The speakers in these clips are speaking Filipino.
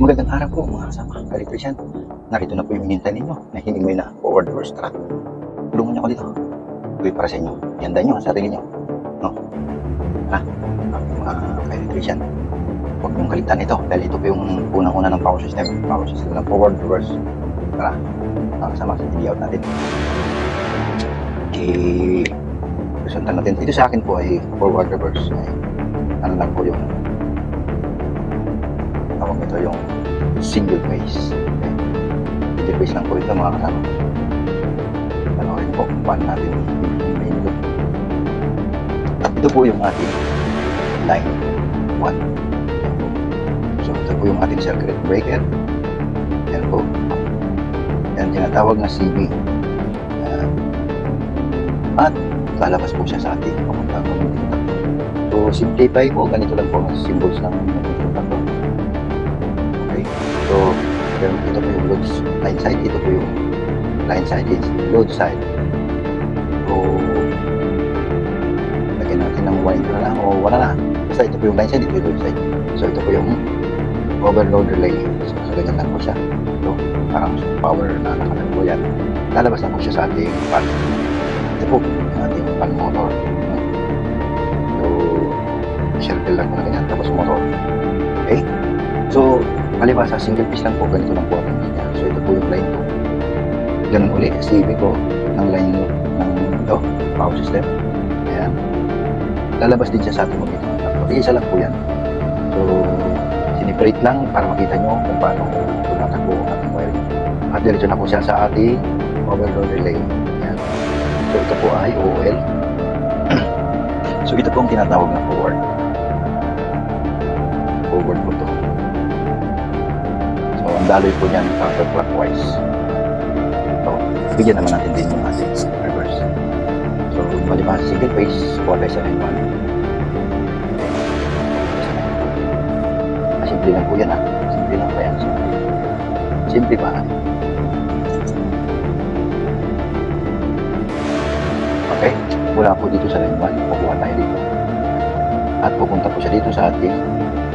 Magandang araw po mga kasama, ka-electrician. Narito na po yung hinintay ninyo na hinimay na forward reverse track. Tulungan niyo ako dito. Ito'y para sa inyo. Ihanda niyo ang sarili niyo. No? Tara, mga ka-electrician. Huwag niyong kaligtaan ito dahil ito po yung unang-una ng power system. Power system ng forward reverse. Tara, mga kasama sa video out natin. Okay. Presentan natin. Ito sa akin po ay forward reverse. Ay, ano lang po yung tawag nito yung single phase. Okay. Single phase lang po ito mga kasama. Panoorin po kung paano natin i-main ito. Ito po yung ating line 1. So ito po yung ating circuit breaker. Yan po. Yan tinatawag na CB. Yan. At lalabas po siya sa ating papuntang magnetic. So simplify po, ganito lang po ang symbols ng magnetic. Okay. So ito po yung load line side, ito po yung line side is load side. So lagyan natin ng 1 na lang o wala na. Basta ito po yung line side, ito yung load side. So ito po yung overload relay. So ganyan lang po siya. So parang power na nakalagay po yan. Lalabas na po siya sa ating fan. Ito po yung ating fan motor. So circle lang po na ganyan, tapos motor. Okay. So palibasa single piece lang po, ganito lang po ang linya. So ito po yung line 2. Ganun ulit, CB po ng line ng ito, power system. Ayan. Lalabas din siya sa ating magnetic contactor. Isa lang po yan. So, siniperate lang para makita nyo kung paano tumatakbo ang ating wiring. At diretso na po siya sa ating overload relay. Ayan. So, ito po ay OL. So, ito po ang tinatawag na forward. Forward po ito. So, ang daloy po niyan counterclockwise. So, bigyan naman natin din yung ating reverse. So, maliban sa single phase, kuha tayo sa line 1. Simple lang po yan ha. Simple lang pa yan. Simple pa. Okay. Mula po dito sa line 1, pupunta tayo dito. At pupunta po siya dito sa ating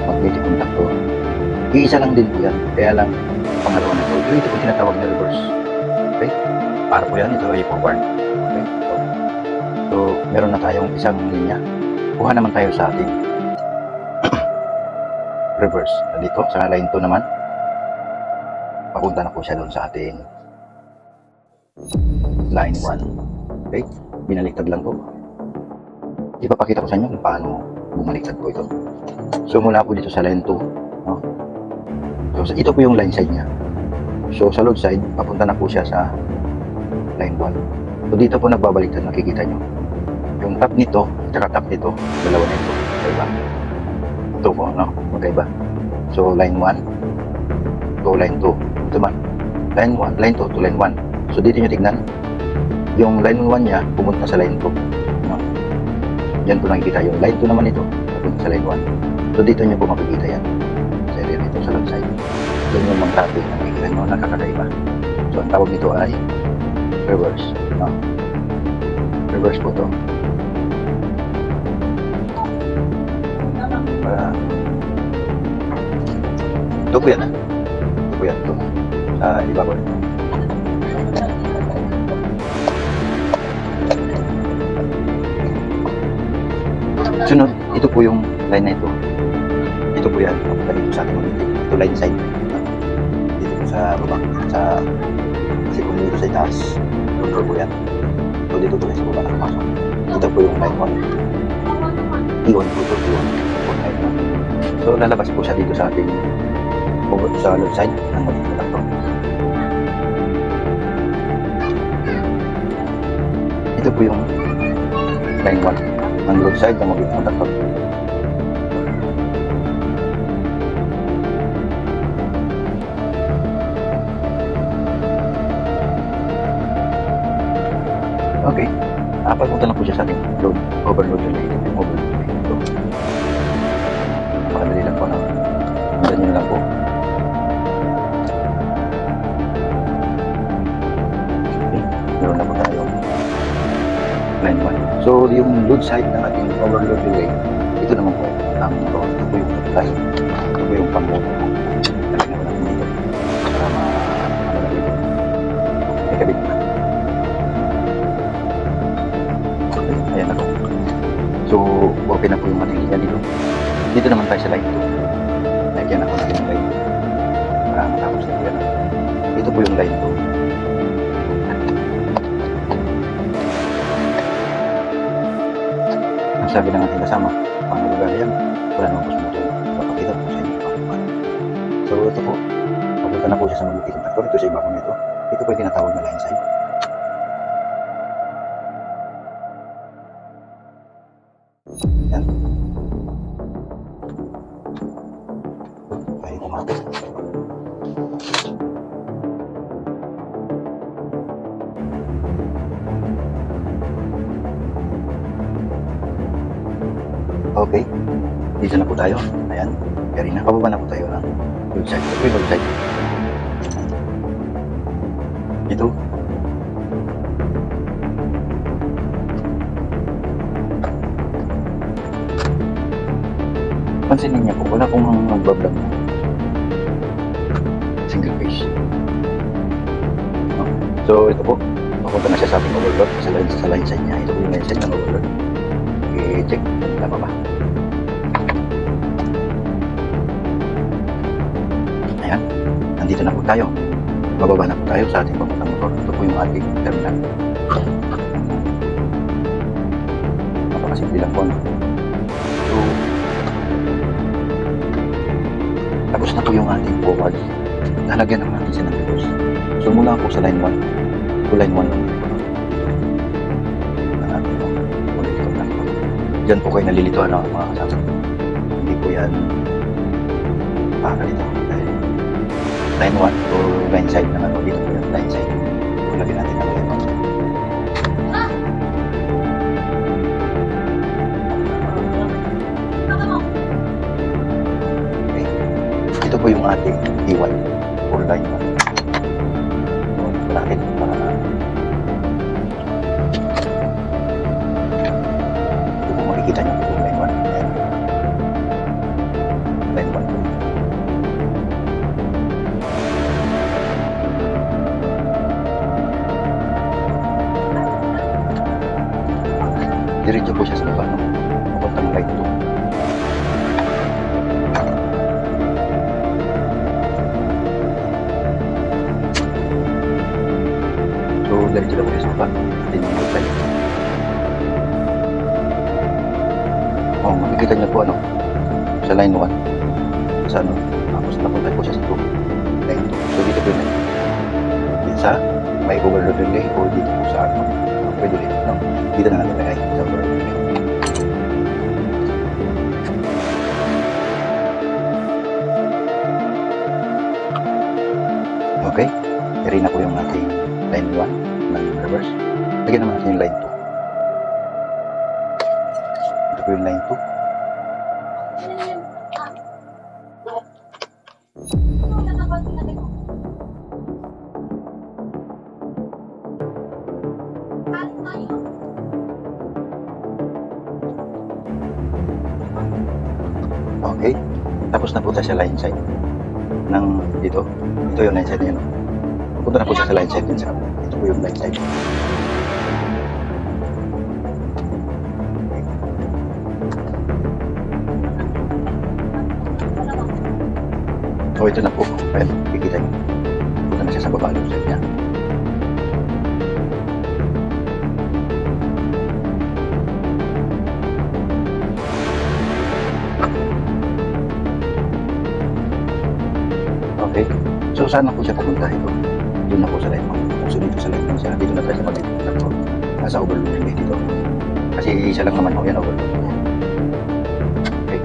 magnetic contactor. Iisa lang din po yan. Kaya lang, pangalawa na ito. Ito po tinatawag na reverse. Okay. Para po yan, ito ay forward. Okay. So, meron na tayong isang linya. Kuha naman tayo sa ating reverse. Dito, sa line 2 naman. Papunta na po siya doon sa ating line 1. Okay. Binaliktad lang po. Ipapakita ko sa inyo kung paano bumaliktad po ito. So, mula po dito sa line 2. No? So, ito po yung line side niya. So, sa load side, papunta na po siya sa line 1. So, dito po nagbabaliktad, nakikita nyo. Yung top nito, at top nito, dalawa nito. Diba? Ito po, no? Magkaiba. So, line 1 to line 2. Ito man. Line 1, line 2 to line 1. So, dito nyo tignan. Yung line 1 niya, pumunta sa line 2. No? Yan po nakikita. Yung line 2 naman ito, pupunta sa line 1. So, dito nyo po makikita yan. Sa area nito, sa load side. Yan yung mga traffic na makikita nyo, nakakaiba. So, ang tawag nito ay reverse. No? Reverse po ito. Ito po yan ha. Ito po yan. Ito. Sa ibabaw ito. Sunod, ito po yung line na ito. Ito po yan. Papunta dito sa ating magnetic. Ito line side. Dito po sa baba. Kasi kung dito sa itaas, control po yan. So dito po sa baba nakapasok. Ito po yung line 1. T1 po ito. T1. So lalabas po siya dito sa ating sa load side ng magnetic contactor. Ito po yung line 1 ng load side ng magnetic contactor. Okay. Papunta na po siya sa ating load, overload relay. Ito yung overload relay. Ito. Pakadali lang po na. Ganyan nyo lang po. Okay. Meron na po tayo. Line 1. So, yung load side ng ating overload relay, ito naman po ang motor. Ito po yung supply. Ito po yung pang-motor. matapos na po yan. Ito po yung line 2. Ang sabi ng ating kasama, pang lugar yan, wala nang pusmotor. Papakita po sa inyo paano. So ito po, papunta na po siya sa magiging traktor. Ito sa ibabaw nito. Ito po yung tinatawag na line side. Yan. Ay, kumapit. Okay, dito na po tayo. Ayan, kaya na, pababa na po tayo ng roadside. Ito yung roadside. Ito. Pansinin niyo po, wala pong magbablog na single page. So ito po, papunta na siya sa ating overload sa line side niya. Ito po yung line side ng overload. I-check kung tama ba. Ayan, nandito na po tayo. Bababa na po tayo sa ating papuntang motor. Ito po yung ating terminal. Napakasimple lang po. So, tapos na po yung ating forward. Lalagyan naman natin siya ng reverse. So mula po sa line 1 to line 1 dyan po kayo nalilituan ng mga kasama. Hindi po yan pakalito. Dahil line 1 to line side naman o dito po yung line side. So lagyan natin ng line 1. Okay. Ito po yung ating D1 or line 1. So malapit para makikita nyo po line 1. Ayan. Line 1 po. Diretso po siya sa baba, no? Papuntang line 2. So, diretso lang po siya sa baba. Atin yung outside. Makikita niyo po sa line 1 sa tapos napunta po siya sa 2 line 2. So dito po yun dito sa may overload relay o dito po sa pwede ulit dito na natin lagay sa overload relay. Okay, i-rin na po yung ating line 1 ng reverse. Lagyan naman natin yung line 2. Ito po yung line 2. Okay, tapos na po tayo sa line side ng dito. Ito yung line side niya. Pupunta na po siya sa line side din sa ito po yung line side. So ito na po. Ayan, kikita niyo. Pupunta na siya sa baba ng side niya. Okay. So saan na po siya pupunta ito? Doon na po sa line 1. So dito sa line 1 siya. Dito na tayo sa magiging traktor. Nasa overload relay dito. Kasi isa lang naman po yan overload. Okay.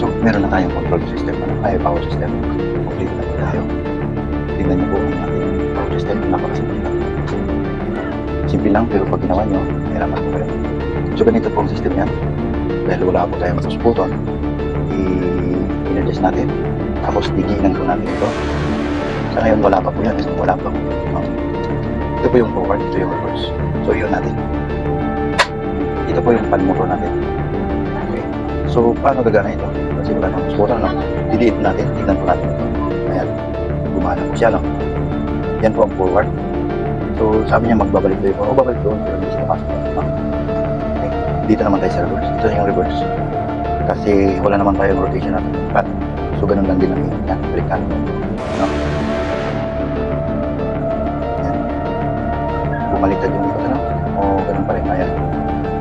So meron na tayong control system. Ay power system. Complete na po tayo. Tingnan niyo po ang ating power system. Napakasimple lang. Simple lang pero pag ginawa nyo, hirapan po kayo. So ganito po ang system yan. Dahil wala po tayong mouse button, i-adjust natin. Tapos diginan po natin ito. Sa ngayon wala pa po yan. Wala pa po. Ito po yung forward, ito yung reverse. So yun natin. Ito po yung pan motor natin. Okay. So paano gagana ito? Kasi wala nang mouse button. Delete natin. Tignan po natin ito. Ayan. Gumana po siya. Yan po ang forward. So sabi niya magbabalik doon. O babalik doon. Pero hindi siya pasok. Dito naman tayo sa reverse. Ito yung reverse. Kasi wala naman tayong rotation natin. So, ganun lang din ang yan, balikan. No? Yan. Bumaliktad yung ikot, ano? O ganun pa rin, ayan.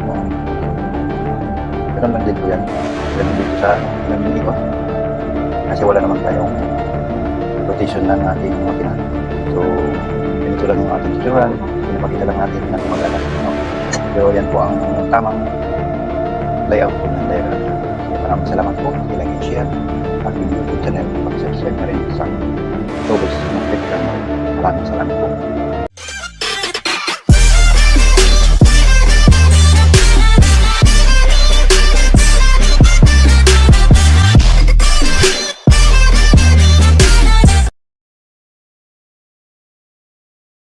No? Ganun lang din po yan. Ganun dito sa ganun ikot. Kasi wala naman tayong rotation ng ating makina. So, ganito lang yung ating tutorial. Pinapakita lang natin na gumagana. No? Pero yan po ang tamang layout po ng diagram. So, maraming salamat po. I-like and share aking YouTube channel. Pag-subscribe na rin sa Tobos ng Click Channel. Maraming salamat po.